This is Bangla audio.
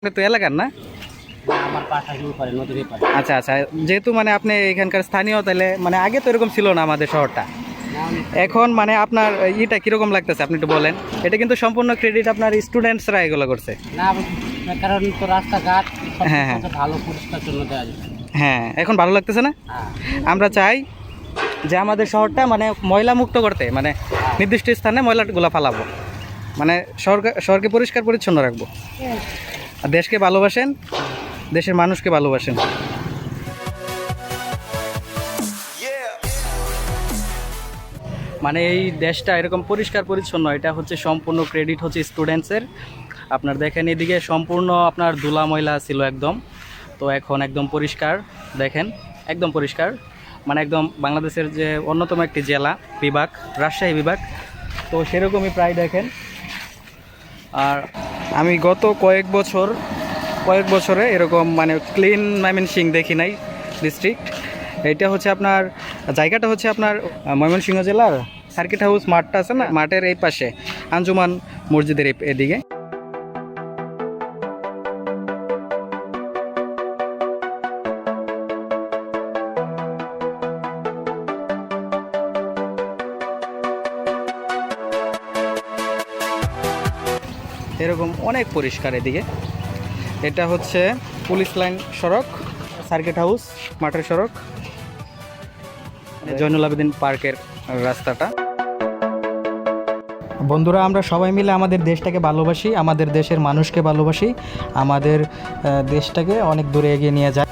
তো এলাকার না? আমার পাশাপাশি করে নদীর পারে। আচ্ছা আচ্ছা, যেহেতু মানে আপনি এখানকার স্থানীয়, তাহলে মানে আগে তো এরকম ছিল না আমাদের শহরটা। এখন মানে আপনার ইটা কিরকম লাগতেছে আপনি একটু বলেন। এটা কিন্তু সম্পূর্ণ ক্রেডিট আপনার স্টুডেন্টসরা এগুলো করছে। না, কারণ তো রাস্তাঘাট হ্যাঁ, হ্যাঁ। ভালো পরিষ্কার জন্য দেওয়া যায়। হ্যাঁ, এখন ভালো লাগতেছে না? হ্যাঁ। আমরা চাই যে আমাদের শহরটা মানে ময়লা মুক্ত করতে, মানে নির্দিষ্ট স্থানে ময়লাগুলো ফালাবো, মানে শহরকে পরিষ্কার পরিচ্ছন্ন রাখবো। আর দেশকে ভালোবাসেন, দেশের মানুষকে ভালোবাসেন। মানে এই দেশটা এরকম পরিষ্কার পরিচ্ছন্ন, এটা হচ্ছে সম্পূর্ণ ক্রেডিট হচ্ছে স্টুডেন্টসের। আপনার দেখেন এদিকে সম্পূর্ণ আপনার ধুলা ময়লা ছিল একদম, তো এখন একদম পরিষ্কার। দেখেন একদম পরিষ্কার, মানে একদম বাংলাদেশের যে অন্যতম একটি জেলা বিভাগ, রাজশাহী বিভাগ, তো সেরকমই প্রায় দেখেন। আর আমি গত কয়েক বছরে এরকম মানে ক্লিন ময়মনসিংহ দেখি নাই ডিস্ট্রিক্ট। এটা হচ্ছে আপনার জায়গাটা হচ্ছে আপনার ময়মনসিংহ জেলার সার্কিট হাউস মাঠটা আছে না, মাঠের এই পাশে আঞ্জুমান মসজিদের এদিকে। এরকম অনেক পরিষ্কার এদিকে। এটা হচ্ছে পুলিশ লাইন সড়ক, সার্কিট হাউস মাঠের সড়ক, জয়নুল আবেদিন পার্কের রাস্তাটা। বন্ধুরা, আমরা সবাই মিলে আমাদের দেশটাকে ভালোবাসি, আমাদের দেশের মানুষকে ভালোবাসি, আমাদের দেশটাকে অনেক দূরে এগিয়ে নিয়ে যায়।